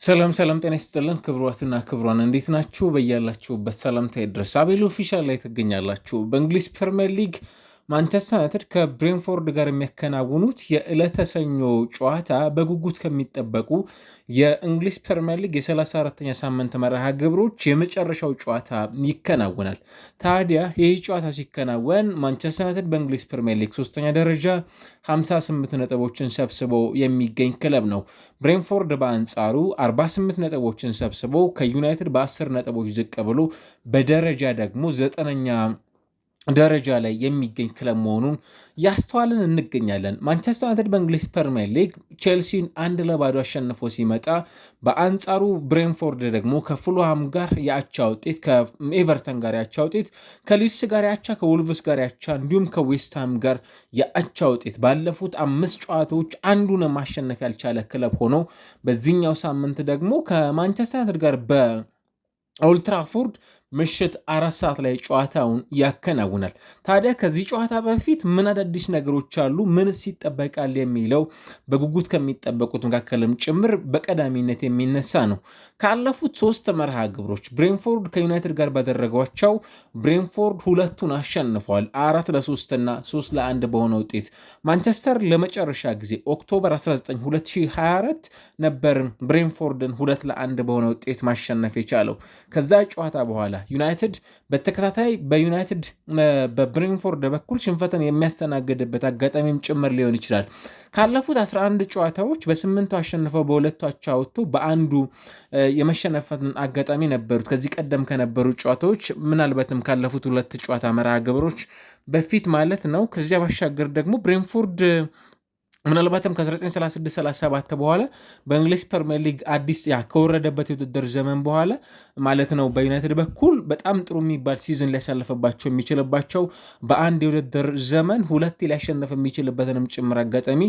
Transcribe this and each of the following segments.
ሰላም ጤና ይስጥልን ክብሯትና ክብሯን እንዴት ናችሁ? በያላችሁበት ሰላምታ ይድረስ። አቤል ኦፊሻል ላይ ትገኛላችሁ። በእንግሊዝ ፕሪምየር ሊግ ማንቸስተር ዩናይትድ ከብሬንፎርድ ጋር የሚያከናውኑት የዕለተ ሰኞ ጨዋታ በጉጉት ከሚጠበቁ የእንግሊዝ ፕሪምየር ሊግ የ34ኛ ሳምንት መርሃ ግብሮች የመጨረሻው ጨዋታ ይከናወናል። ታዲያ ይህ ጨዋታ ሲከናወን ማንቸስተር ዩናይትድ በእንግሊዝ ፕሪምየር ሊግ ሶስተኛ ደረጃ 58 ነጥቦችን ሰብስቦ የሚገኝ ክለብ ነው። ብሬንፎርድ በአንጻሩ 48 ነጥቦችን ሰብስቦ ከዩናይትድ በ10 ነጥቦች ዝቅ ብሎ በደረጃ ደግሞ 9ኛ ደረጃ ላይ የሚገኝ ክለብ መሆኑን ያስተዋልን እንገኛለን። ማንቸስተር ዩናይትድ በእንግሊዝ ፕሪምየር ሊግ ቼልሲን 1-0 አሸንፎ ሲመጣ፣ በአንጻሩ ብሬንፎርድ ደግሞ ከፉልሃም ጋር የአቻ ውጤት፣ ከኤቨርተን ጋር የአቻ ውጤት፣ ከሊድስ ጋር የአቻ፣ ከወልቭስ ጋር የአቻ እንዲሁም ከዌስትሃም ጋር የአቻ ውጤት ባለፉት 5 ጨዋታዎች አንዱን ማሸነፍ ያልቻለ ክለብ ሆኖ በዚህኛው ሳምንት ደግሞ ከማንቸስተር ዩናይትድ ጋር በኦልትራፎርድ ምሽት 4 ሰዓት ላይ ጨዋታውን ያከናውናል። ታዲያ ከዚህ ጨዋታ በፊት ምን አዳዲስ ነገሮች አሉ፣ ምንስ ይጠበቃል የሚለው በጉጉት ከሚጠበቁት መካከልም ጭምር በቀዳሚነት የሚነሳ ነው። ካለፉት 3 መርሃ ግብሮች ብሬንፎርድ ከዩናይትድ ጋር ባደረጓቸው ብሬንፎርድ ሁለቱን አሸንፏል፣ 4-3 እና 3-1 በሆነ ውጤት። ማንቸስተር ለመጨረሻ ጊዜ ኦክቶበር 19 2024 ነበር ብሬንፎርድን 2-1 በሆነ ውጤት ማሸነፍ የቻለው። ከዛ ጨዋታ በኋላ ዩናይትድ በተከታታይ በብሬንፎርድ በኩል ሽንፈትን የሚያስተናግድበት አጋጣሚም ጭምር ሊሆን ይችላል። ካለፉት 11 ጨዋታዎች በ8ቱ አሸንፈው በሁለቱ አቻ ወጥቶ በአንዱ የመሸነፈትን አጋጣሚ ነበሩት። ከዚህ ቀደም ከነበሩ ጨዋታዎች ምናልባትም ካለፉት 2 ጨዋታ መርሃ ግብሮች በፊት ማለት ነው። ከዚያ ባሻገር ደግሞ ብሬንፎርድ ምናልባትም ከ1936-37 በኋላ በእንግሊዝ ፕሪምየር ሊግ አዲስ ከወረደበት የውድድር ዘመን በኋላ ማለት ነው በዩናይትድ በኩል በጣም ጥሩ የሚባል ሲዝን ሊያሳልፍባቸው የሚችልባቸው በአንድ የውድድር ዘመን 2 ሊያሸንፍ የሚችልበትንም ጭምር አጋጣሚ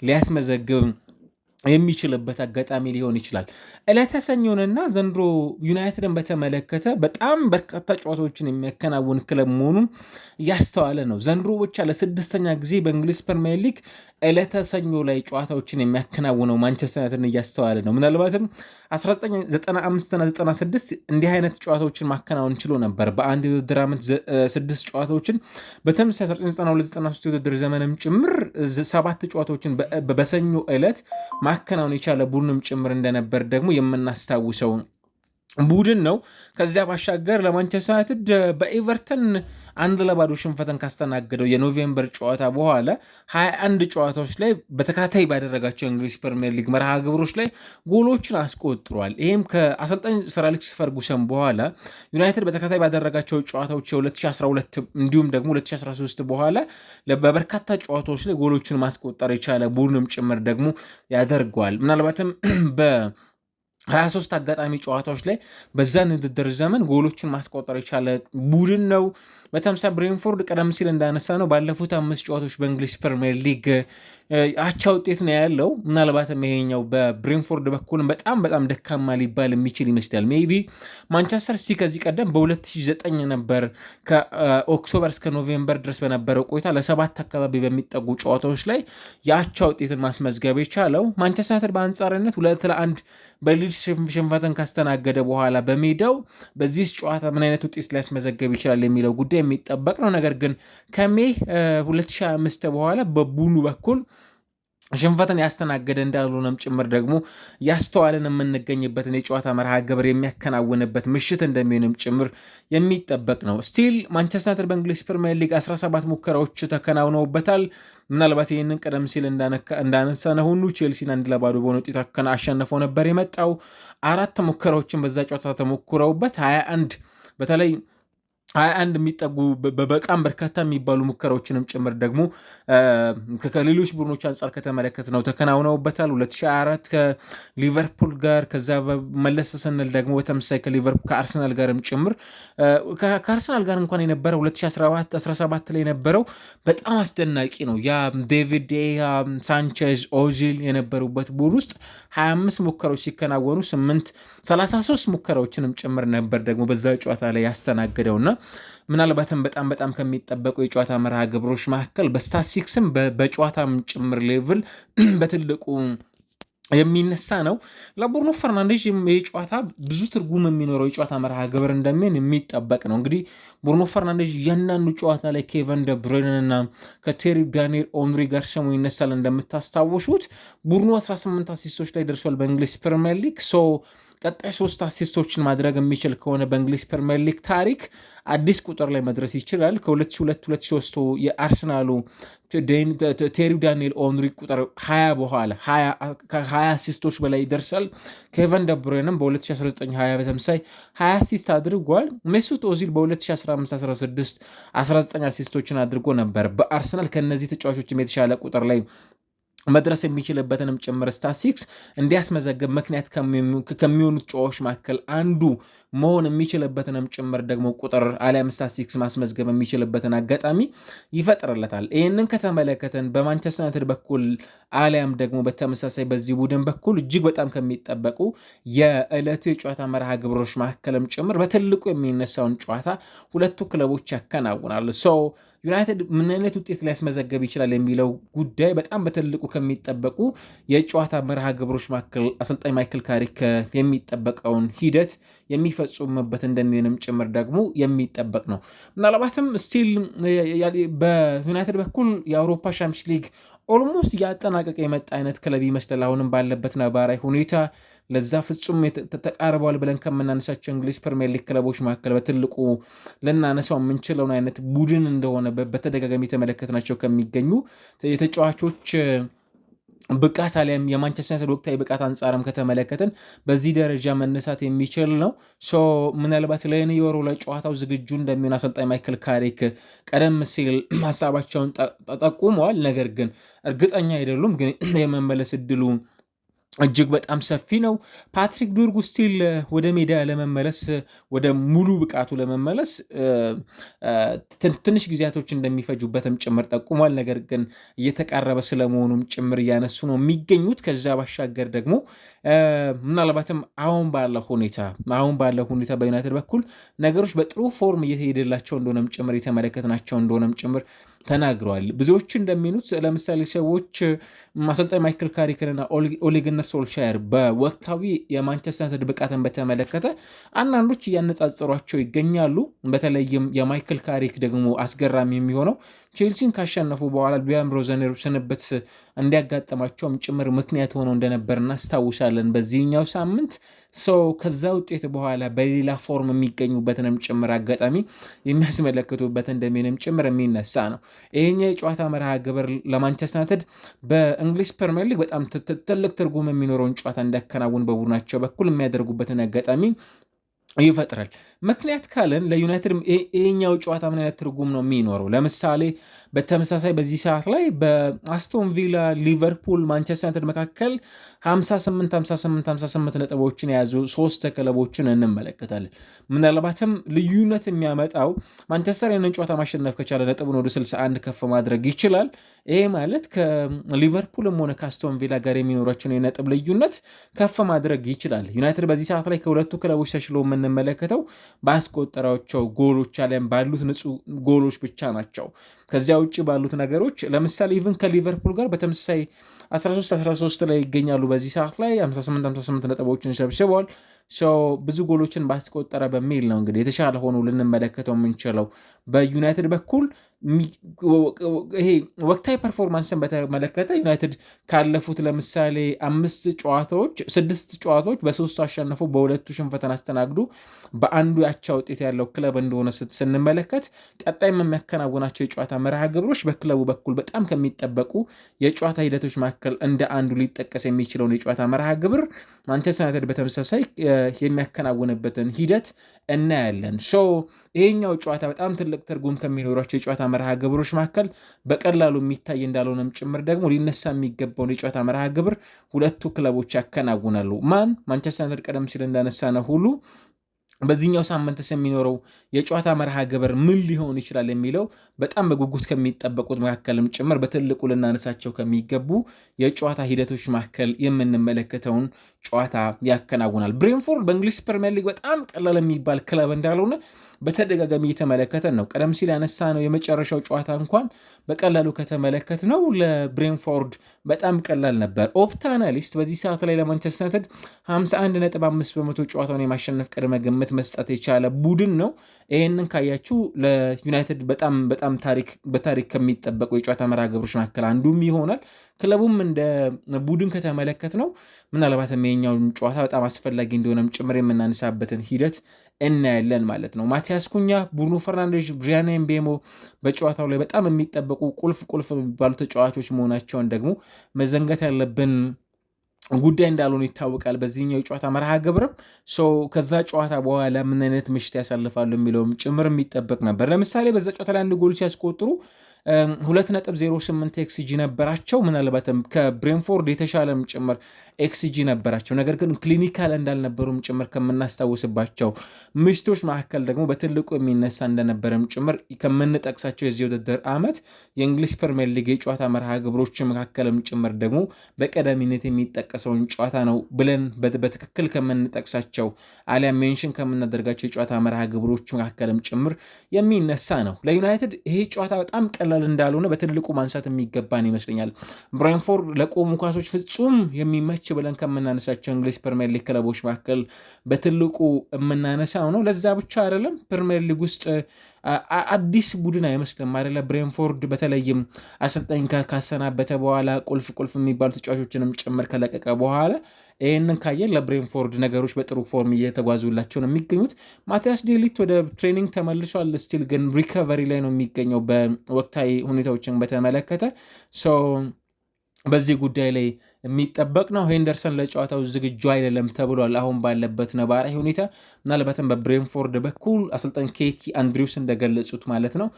ሊያስመዘግብ የሚችልበት አጋጣሚ ሊሆን ይችላል። ዕለተ ሰኞንና ዘንድሮ ዩናይትድን በተመለከተ በጣም በርካታ ጨዋታዎችን የሚያከናውን ክለብ መሆኑን እያስተዋለ ነው። ዘንድሮ ብቻ ለ6ኛ ጊዜ በእንግሊዝ ፕሪምየር ሊግ ዕለተ ሰኞ ላይ ጨዋታዎችን የሚያከናውነው ማንቸስተር ዩናይትድን እያስተዋለ ነው። ምናልባትም 1995ና 96 እንዲህ አይነት ጨዋታዎችን ማከናወን ችሎ ነበር። በአንድ የውድድር ዓመት 6 ጨዋታዎችን በተመሳሳይ 1992-93 የውድድር ዘመንም ጭምር 7 ጨዋታዎችን በሰኞ ዕለት ማከናወን የቻለ ቡድንም ጭምር እንደነበር ደግሞ የምናስታውሰው ቡድን ነው። ከዚያ ባሻገር ለማንቸስተር ዩናይትድ በኤቨርተን 1-0 ሽንፈትን ካስተናገደው የኖቬምበር ጨዋታ በኋላ 21 ጨዋታዎች ላይ በተከታታይ ባደረጋቸው የእንግሊዝ ፕሪምየር ሊግ መርሃ ግብሮች ላይ ጎሎችን አስቆጥሯል። ይህም ከአሰልጣኝ ሰር አሌክስ ፈርጉሰን በኋላ ዩናይትድ በተከታታይ ባደረጋቸው ጨዋታዎች የ2012 እንዲሁም ደግሞ 2013 በኋላ በበርካታ ጨዋታዎች ላይ ጎሎችን ማስቆጠር የቻለ ቡድንም ጭምር ደግሞ ያደርገዋል። ምናልባትም 23 አጋጣሚ ጨዋታዎች ላይ በዛን ውድድር ዘመን ጎሎችን ማስቆጠር የቻለ ቡድን ነው። በተመሳሳይ ብሬንፎርድ ቀደም ሲል እንዳነሳ ነው ባለፉት 5 ጨዋታዎች በእንግሊዝ ፕሪምየር ሊግ አቻ ውጤት ነው ያለው። ምናልባትም ይሄኛው በብሬንፎርድ በኩል በጣም ደካማ ሊባል የሚችል ይመስላል። ሜቢ ማንቸስተር ሲቲ ከዚህ ቀደም በ2009 ነበር ከኦክቶበር እስከ ኖቬምበር ድረስ በነበረው ቆይታ ለ7 አካባቢ በሚጠጉ ጨዋታዎች ላይ የአቻ ውጤትን ማስመዝገብ የቻለው። ማንቸስተር ዩናይትድ በአንጻርነት 2-1 በሊድስ ሽንፈትን ካስተናገደ በኋላ በሜዳው በዚህ ጨዋታ ምን አይነት ውጤት ሊያስመዘገብ ይችላል የሚለው ጉዳይ የሚጠበቅ ነው። ነገር ግን ከሜ 2025 በኋላ በቡኑ በኩል ሽንፈትን ያስተናገደ እንዳልሆነም ጭምር ደግሞ ያስተዋልን የምንገኝበትን የጨዋታ መርሃ ግብር የሚያከናውንበት ምሽት እንደሚሆንም ጭምር የሚጠበቅ ነው። ስቲል ማንቸስተር ዩናይትድ በእንግሊዝ ፕሪምየር ሊግ 17 ሙከራዎች ተከናውነውበታል። ምናልባት ይህንን ቀደም ሲል እንዳነሳነው ሁሉ ቼልሲን 1-0 በሆነ ውጤት አሸንፈው ነበር የመጣው። 4 ሙከራዎችን በዛ ጨዋታ ተሞክረውበት 21 በተለይ 21 የሚጠጉ በጣም በርካታ የሚባሉ ሙከራዎችንም ጭምር ደግሞ ከሌሎች ቡድኖች አንጻር ከተመለከት ነው ተከናውነውበታል። 2024 ከሊቨርፑል ጋር ከዛ መለስ ስንል ደግሞ በተመሳሳይ ከአርሰናል ጋርም ጭምር ከአርሰናል ጋር እንኳን የነበረው 2017 ላይ የነበረው በጣም አስደናቂ ነው። ያ ዴቪድ ዴያ፣ ሳንቼዝ፣ ኦዚል የነበሩበት ቡድን ውስጥ 25 ሙከራዎች ሲከናወኑ 33 ሙከራዎችንም ጭምር ነበር ደግሞ በዛ ጨዋታ ላይ ያስተናገደውና ምናልባትም በጣም ከሚጠበቁ የጨዋታ መርሃ ግብሮች መካከል በስታቲስቲክስም በጨዋታም ጭምር ሌቭል በትልቁ የሚነሳ ነው። ለብሩኖ ፈርናንዴዝ የጨዋታ ብዙ ትርጉም የሚኖረው የጨዋታ መርሃ ግብር እንደሚሆን የሚጠበቅ ነው። እንግዲህ ብሩኖ ፈርናንዴዝ እያንዳንዱ ጨዋታ ላይ ኬቨን ደ ብሩይነና ከቴሪ ዳንኤል ኦንሪ ጋር ስሙ ይነሳል። እንደምታስታውሱት ቡድኑ 18 አሲስቶች ላይ ደርሷል በእንግሊዝ ፕሪሚየር ሊግ። ቀጣይ 3 አሲስቶችን ማድረግ የሚችል ከሆነ በእንግሊዝ ፕሪሚየር ሊግ ታሪክ አዲስ ቁጥር ላይ መድረስ ይችላል። ከ2002-2003 የአርሰናሉ ቴሪ ዳንኤል ኦንሪ ቁጥር 20 በኋላ ከ20 አሲስቶች በላይ ይደርሳል። ኬቨን ደብሩይነም በ2019-20 በተመሳይ 20 አሲስት አድርጓል። ሜሱት ኦዚል በ2015-16 19 አሲስቶችን አድርጎ ነበር በአርሰናል። ከነዚህ ተጫዋቾችም የተሻለ ቁጥር ላይ መድረስ የሚችልበትንም ጭምር ስታትስቲክስ እንዲያስመዘግብ ምክንያት ከሚሆኑት ጨዋቾች መካከል አንዱ መሆን የሚችልበትንም ጭምር ደግሞ ቁጥር አሊያም ስታትስቲክስ ማስመዝገብ የሚችልበትን አጋጣሚ ይፈጥርለታል። ይህንን ከተመለከተን በማንቸስተር ዩናይትድ በኩል አሊያም ደግሞ በተመሳሳይ በዚህ ቡድን በኩል እጅግ በጣም ከሚጠበቁ የዕለቱ የጨዋታ መርሃ ግብሮች መካከልም ጭምር በትልቁ የሚነሳውን ጨዋታ ሁለቱ ክለቦች ያከናውናሉ። ዩናይትድ ምን አይነት ውጤት ሊያስመዘገብ ይችላል የሚለው ጉዳይ በጣም በትልቁ ከሚጠበቁ የጨዋታ መርሃ ግብሮች መካከል አሰልጣኝ ማይክል ካሪክ የሚጠበቀውን ሂደት የሚፈጽሙበት እንደሚሆንም ጭምር ደግሞ የሚጠበቅ ነው። ምናልባትም ስቲል በዩናይትድ በኩል የአውሮፓ ሻምፒዮንስ ሊግ ኦልሞስት እያጠናቀቀ የመጣ አይነት ክለብ ይመስላል። አሁንም ባለበት ነባራዊ ሁኔታ ለዛ ፍጹም ተቃርበዋል ብለን ከምናነሳቸው እንግሊዝ ፕሪሚየር ሊግ ክለቦች መካከል በትልቁ ልናነሳው የምንችለውን አይነት ቡድን እንደሆነ በተደጋጋሚ የተመለከትናቸው ከሚገኙ የተጫዋቾች ብቃት አሊያም የማንቸስተር ዩናይትድ ወቅታዊ ብቃት አንጻርም ከተመለከትን በዚህ ደረጃ መነሳት የሚችል ነው። ምናልባት ለኒውዮሩ ለጨዋታው ዝግጁ እንደሚሆን አሰልጣኝ ማይክል ካሪክ ቀደም ሲል ሀሳባቸውን ጠቁመዋል። ነገር ግን እርግጠኛ አይደሉም። ግን የመመለስ እድሉ እጅግ በጣም ሰፊ ነው። ፓትሪክ ዶርጉ ስቲል ወደ ሜዳ ለመመለስ ወደ ሙሉ ብቃቱ ለመመለስ ትንሽ ጊዜያቶች እንደሚፈጁበትም ጭምር ጠቁሟል። ነገር ግን እየተቃረበ ስለመሆኑም ጭምር እያነሱ ነው የሚገኙት። ከዛ ባሻገር ደግሞ ምናልባትም አሁን ባለው ሁኔታ በዩናይትድ በኩል ነገሮች በጥሩ ፎርም እየተሄደላቸው እንደሆነም ጭምር የተመለከትናቸው እንደሆነም ጭምር ተናግረዋል። ብዙዎች እንደሚሉት ለምሳሌ ሰዎች አሰልጣኝ ማይክል ካሪክንና ኦሌ ጉናር ሶልሻየር በወቅታዊ የማንቸስተር ዩናይትድ ብቃትን በተመለከተ አንዳንዶች እያነጻጸሯቸው ይገኛሉ። በተለይም የማይክል ካሪክ ደግሞ አስገራሚ የሚሆነው ቼልሲን ካሸነፉ በኋላ ቢያም ሮዘኔሮ ስንብት እንዲያጋጥማቸውም ጭምር ምክንያት ሆኖ እንደነበር እናስታውሳለን። በዚህኛው ሳምንት ከዛ ውጤት በኋላ በሌላ ፎርም የሚገኙበትንም ጭምር አጋጣሚ የሚያስመለክቱበት እንደሚንም ጭምር የሚነሳ ነው። ይሄኛው የጨዋታ መርሃ ግብር ለማንቸስተር ዩናይትድ በእንግሊዝ ፕሪሚየር ሊግ በጣም ትልቅ ትርጉም የሚኖረውን ጨዋታ እንዲያከናውን በቡድናቸው በኩል የሚያደርጉበትን አጋጣሚ ይፈጥራል። ምክንያት ካለን ለዩናይትድ ይሄኛው ጨዋታ ምን አይነት ትርጉም ነው የሚኖረው? ለምሳሌ በተመሳሳይ በዚህ ሰዓት ላይ በአስቶን ቪላ፣ ሊቨርፑል፣ ማንቸስተር ዩናይትድ መካከል 58 ነጥቦችን የያዙ 3 ክለቦችን እንመለከታለን። ምናልባትም ልዩነት የሚያመጣው ማንቸስተር ያንን ጨዋታ ማሸነፍ ከቻለ ነጥቡን ወደ 61 ከፍ ማድረግ ይችላል። ይሄ ማለት ከሊቨርፑልም ሆነ ከአስቶን ቪላ ጋር የሚኖራቸውን የነጥብ ልዩነት ከፍ ማድረግ ይችላል። ዩናይትድ በዚህ ሰዓት ላይ ከሁለቱ ክለቦች ተሽሎ የምንመለከተው ባስቆጠራቸው ጎሎች አሊያም ባሉት ንጹህ ጎሎች ብቻ ናቸው። ከዚያ ውጭ ባሉት ነገሮች ለምሳሌ ኢቭን ከሊቨርፑል ጋር በተመሳሳይ 13 ላይ ይገኛሉ። በዚህ ሰዓት ላይ 58 ነጥቦችን ሰብስበዋል። ብዙ ጎሎችን ባስቆጠረ በሚል ነው እንግዲህ የተሻለ ሆኖ ልንመለከተው የምንችለው። በዩናይትድ በኩል ይሄ ወቅታዊ ፐርፎርማንስን በተመለከተ ዩናይትድ ካለፉት ለምሳሌ 6 ጨዋታዎች በ3 አሸንፎ በሁለቱ ሽንፈትን አስተናግዶ በአንዱ ያቻ ውጤት ያለው ክለብ እንደሆነ ስንመለከት ቀጣይ የሚያከናውናቸው የጨዋታ መርሃ ግብሮች በክለቡ በኩል በጣም ከሚጠበቁ የጨዋታ ሂደቶች መካከል እንደ አንዱ ሊጠቀስ የሚችለውን የጨዋታ መርሃ ግብር ማንቸስተር ዩናይትድ በተመሳሳይ የሚያከናውንበትን ሂደት እናያለን። ይሄኛው ጨዋታ በጣም ትልቅ ትርጉም ከሚኖራቸው የጨዋታ መርሃ ግብሮች መካከል በቀላሉ የሚታይ እንዳልሆነም ጭምር ደግሞ ሊነሳ የሚገባውን የጨዋታ መርሃ ግብር ሁለቱ ክለቦች ያከናውናሉ። ማንቸስተር ዩናይትድ ቀደም ሲል እንዳነሳ ነው ሁሉ በዚህኛው ሳምንትስ የሚኖረው የጨዋታ መርሃ ግብር ምን ሊሆን ይችላል የሚለው በጣም በጉጉት ከሚጠበቁት መካከልም ጭምር በትልቁ ልናነሳቸው ከሚገቡ የጨዋታ ሂደቶች መካከል የምንመለከተውን ጨዋታ ያከናውናል። ብሬንፎርድ በእንግሊዝ ፕሪሚየር ሊግ በጣም ቀላል የሚባል ክለብ እንዳልሆነ በተደጋጋሚ እየተመለከተን ነው። ቀደም ሲል ያነሳ ነው የመጨረሻው ጨዋታ እንኳን በቀላሉ ከተመለከት ነው ለብሬንፎርድ በጣም ቀላል ነበር። ኦፕታ አናሊስት በዚህ ሰዓት ላይ ለማንቸስተር ዩናይትድ 51.5% ጨዋታውን የማሸነፍ ቅድመ ግምት መስጠት የቻለ ቡድን ነው። ይህንን ካያችሁ ለዩናይትድ በጣም በታሪክ ከሚጠበቁ የጨዋታ መርሃ ግብሮች መካከል አንዱም ይሆናል። ክለቡም እንደ ቡድን ከተመለከት ነው ምናልባትም የኛውን ጨዋታ በጣም አስፈላጊ እንደሆነም ጭምር የምናነሳበትን ሂደት እናያለን ማለት ነው። ማቲያስ ኩኛ፣ ብሩኖ ፈርናንዴዝ፣ ብሪያን ኤምቤሞ በጨዋታው ላይ በጣም የሚጠበቁ ቁልፍ የሚባሉ ተጫዋቾች መሆናቸውን ደግሞ መዘንጋት ያለብን ጉዳይ እንዳልሆነ ይታወቃል። በዚህኛው የጨዋታ መርሃ ግብርም ከዛ ጨዋታ በኋላ ምን አይነት ምሽት ያሳልፋሉ የሚለውም ጭምር የሚጠበቅ ነበር። ለምሳሌ በዛ ጨዋታ ላይ አንድ ጎል ሲያስቆጥሩ 2.08 ኤክስጂ ነበራቸው። ምናልባትም ከብሬንፎርድ የተሻለም ጭምር ኤክስጂ ነበራቸው። ነገር ግን ክሊኒካል እንዳልነበሩም ጭምር ከምናስታውስባቸው ምሽቶች መካከል ደግሞ በትልቁ የሚነሳ እንደነበረም ጭምር ከምንጠቅሳቸው የዚህ ውድድር ዓመት የእንግሊዝ ፕሪሚየር ሊግ የጨዋታ መርሃ ግብሮች መካከልም ጭምር ደግሞ በቀዳሚነት የሚጠቀሰውን ጨዋታ ነው ብለን በትክክል ከምንጠቅሳቸው አሊያም ሜንሽን ከምናደርጋቸው የጨዋታ መርሃ ግብሮች መካከልም ጭምር የሚነሳ ነው። ለዩናይትድ ይሄ ጨዋታ በጣም ቀላል እንዳልሆነ በትልቁ ማንሳት የሚገባን ይመስለኛል። ብሬንፎርድ ለቆሙ ኳሶች ፍጹም የሚመች ብለን ከምናነሳቸው እንግሊዝ ፕሪሚየር ሊግ ክለቦች መካከል በትልቁ የምናነሳው ነው። ለዛ ብቻ አይደለም፣ ፕሪሚየር ሊግ ውስጥ አዲስ ቡድን አይመስልም አይደለ? ብሬንፎርድ በተለይም አሰልጣኝ ካሰናበተ በኋላ ቁልፍ የሚባሉ ተጫዋቾችንም ጭምር ከለቀቀ በኋላ ይህንን ካየን ለብሬንፎርድ ነገሮች በጥሩ ፎርም እየተጓዙላቸው ነው የሚገኙት። ማቲያስ ዴሊት ወደ ትሬኒንግ ተመልሷል። ስቲል ግን ሪከቨሪ ላይ ነው የሚገኘው በወቅታዊ ሁኔታዎችን በተመለከተ በዚህ ጉዳይ ላይ የሚጠበቅ ነው። ሄንደርሰን ለጨዋታው ዝግጁ አይደለም ተብሏል። አሁን ባለበት ነባራዊ ሁኔታ ምናልባትም በብሬንፎርድ በኩል አሰልጣኝ ኬቲ አንድሪውስ እንደገለጹት ማለት ነው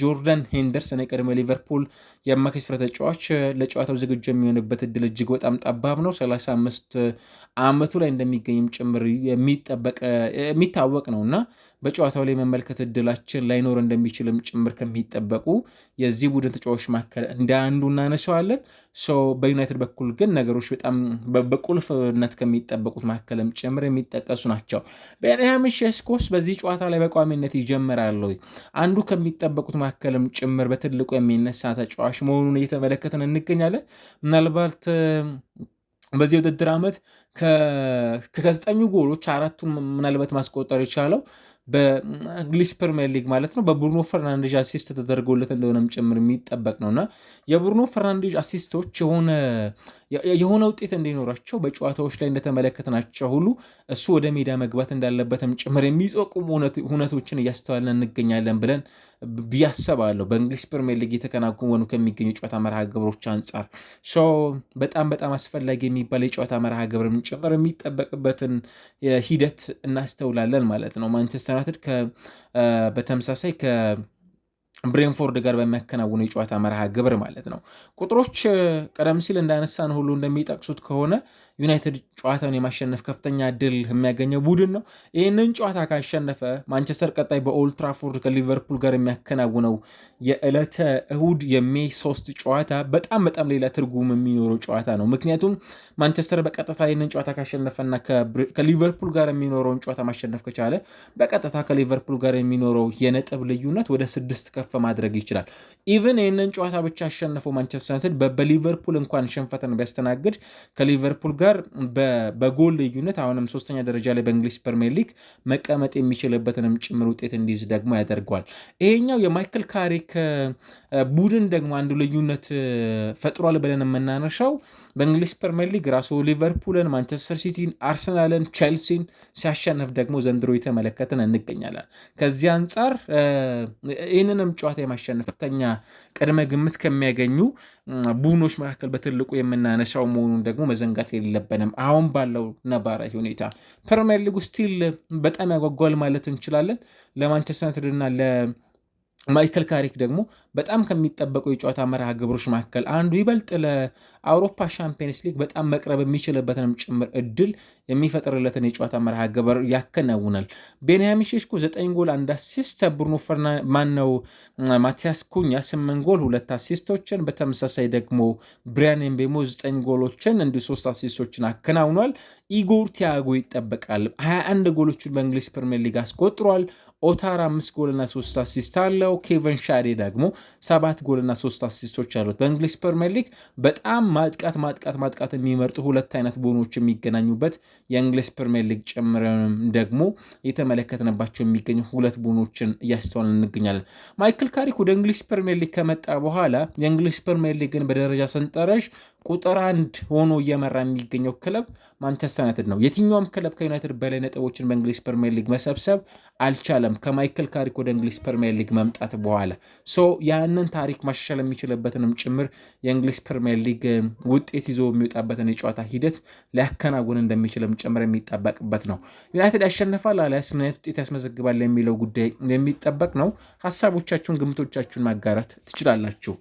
ጆርዳን ሄንደርሰን የቀድሞ ሊቨርፑል የአማካይ ስፍራ ተጫዋች ለጨዋታው ዝግጁ የሚሆንበት እድል እጅግ በጣም ጠባብ ነው። 35 ዓመቱ ላይ እንደሚገኝም ጭምር የሚታወቅ ነው እና በጨዋታው ላይ መመልከት እድላችን ላይኖር እንደሚችልም ጭምር ከሚጠበቁ የዚህ ቡድን ተጫዋች መካከል እንደ አንዱ እናነሳዋለን። በዩናይትድ በኩል ግን ነገሮች በጣም በቁልፍነት ከሚጠበቁት መካከልም ጭምር የሚጠቀሱ ናቸው። ቤንያሚን ሼስኮስ በዚህ ጨዋታ ላይ በቋሚነት ይጀምራሉ። አንዱ ከሚጠበቁት መካከልም ጭምር በትልቁ የሚነሳ ተጫዋች መሆኑን እየተመለከትን እንገኛለን። ምናልባት በዚህ ውድድር ዓመት ከ9 ጎሎች 4ቱን ምናልባት ማስቆጠር የቻለው በእንግሊዝ ፕሪሚየር ሊግ ማለት ነው በብሩኖ ፈርናንዴዝ አሲስት ተደርጎለት እንደሆነም ጭምር የሚጠበቅ ነውና የብሩኖ ፈርናንዴዝ አሲስቶች የሆነ ውጤት እንዲኖራቸው በጨዋታዎች ላይ እንደተመለከትናቸው ሁሉ እሱ ወደ ሜዳ መግባት እንዳለበትም ጭምር የሚጠቁሙ ሁነቶችን እያስተዋልን እንገኛለን ብለን ብያሰባለሁ። በእንግሊዝ ፕሪሚየር ሊግ የተከናወኑ ከሚገኙ የጨዋታ መርሃ ግብሮች አንጻር በጣም አስፈላጊ የሚባል የጨዋታ መርሃ ግብርም ጭምር የሚጠበቅበትን ሂደት እናስተውላለን ማለት ነው። ማንቸስተር ዩናይትድ በተመሳሳይ ብሬንፎርድ ጋር በሚያከናውኑ የጨዋታ መርሃ ግብር ማለት ነው። ቁጥሮች ቀደም ሲል እንዳነሳን ሁሉ እንደሚጠቅሱት ከሆነ ዩናይትድ ጨዋታውን የማሸነፍ ከፍተኛ እድል የሚያገኘው ቡድን ነው። ይህንን ጨዋታ ካሸነፈ ማንቸስተር ቀጣይ በኦልድ ትራፎርድ ከሊቨርፑል ጋር የሚያከናውነው የዕለተ እሁድ የሜይ 3 ጨዋታ በጣም ሌላ ትርጉም የሚኖረው ጨዋታ ነው። ምክንያቱም ማንቸስተር በቀጥታ ይህንን ጨዋታ ካሸነፈና ከሊቨርፑል ጋር የሚኖረውን ጨዋታ ማሸነፍ ከቻለ በቀጥታ ከሊቨርፑል ጋር የሚኖረው የነጥብ ልዩነት ወደ 6 ከፍ ማድረግ ይችላል። ኢቨን ይህንን ጨዋታ ብቻ አሸነፈው ማንቸስተር ዩናይትድ በሊቨርፑል እንኳን ሽንፈትን ቢያስተናግድ ከሊቨርፑል ጋር በጎል ልዩነት አሁንም 3ኛ ደረጃ ላይ በእንግሊዝ ፕሪሚየር ሊግ መቀመጥ የሚችልበትንም ጭምር ውጤት እንዲይዝ ደግሞ ያደርገዋል። ይሄኛው የማይክል ካሪክ ቡድን ደግሞ አንዱ ልዩነት ፈጥሯል ብለን የምናነሳው በእንግሊዝ ፕሪሚየር ሊግ ራሱ ሊቨርፑልን፣ ማንቸስተር ሲቲን፣ አርሰናልን፣ ቼልሲን ሲያሸንፍ ደግሞ ዘንድሮ የተመለከትን እንገኛለን። ከዚህ አንጻር ይህንንም ጨዋታ የማሸነፍ ከፍተኛ ቅድመ ግምት ከሚያገኙ ቡድኖች መካከል በትልቁ የምናነሳው መሆኑን ደግሞ መዘንጋት የለብንም። አሁን ባለው ነባራዊ ሁኔታ ፕሪሚየር ሊጉ ስቲል በጣም ያጓጓል ማለት እንችላለን። ለማንቸስተር ዩናይትድ እና ማይክል ካሪክ ደግሞ በጣም ከሚጠበቁ የጨዋታ መርሃ ግብሮች መካከል አንዱ ይበልጥ ለአውሮፓ ሻምፒየንስ ሊግ በጣም መቅረብ የሚችልበትንም ጭምር እድል የሚፈጥርለትን የጨዋታ መርሃ ግብር ያከናውናል። ቤንያሚን ሼሽኮ 9 ጎል 1 አሲስት፣ ብሩኖ ማቲያስ ኩኛ 8 ጎል 2 አሲስቶችን፣ በተመሳሳይ ደግሞ ብሪያን ኤምቤሞ 9 ጎሎችን እንዲሁ 3 አሲስቶችን አከናውኗል። ኢጎር ቲያጎ ይጠበቃል። 21 ጎሎችን በእንግሊዝ ፕሪሚየር ሊግ አስቆጥሯል። ኦታር 5 ጎልና 3 አሲስት አለው። ኬቨን ሻዴ ደግሞ 7 ጎልና 3 አሲስቶች አሉት። በእንግሊዝ ፕሪሚየር ሊግ በጣም ማጥቃት የሚመርጡ ሁለት አይነት ቡድኖች የሚገናኙበት የእንግሊዝ ፕሪሚየር ሊግ ጭምርም ደግሞ የተመለከትንባቸው የሚገኙ ሁለት ቡድኖችን እያስተዋልን እንገኛለን። ማይክል ካሪክ ወደ እንግሊዝ ፕሪሚየር ሊግ ከመጣ በኋላ የእንግሊዝ ፕሪሚየር ሊግን በደረጃ ሰንጠረዥ ቁጥር 1 ሆኖ እየመራ የሚገኘው ክለብ ማንቸስተር ዩናይትድ ነው። የትኛውም ክለብ ከዩናይትድ በላይ ነጥቦችን በእንግሊዝ ፕሪሚየር ሊግ መሰብሰብ አልቻለም ከማይክል ካሪክ ወደ እንግሊዝ ፕሪሚየር ሊግ መምጣት በኋላ። ያንን ታሪክ ማሻሻል የሚችልበትንም ጭምር የእንግሊዝ ፕሪሚየር ሊግ ውጤት ይዞ የሚወጣበትን የጨዋታ ሂደት ሊያከናውን እንደሚችልም ጭምር የሚጠበቅበት ነው። ዩናይትድ ያሸንፋል አሊያስ ምን አይነት ውጤት ያስመዘግባል የሚለው ጉዳይ የሚጠበቅ ነው። ሀሳቦቻችሁን፣ ግምቶቻችሁን ማጋራት ትችላላችሁ።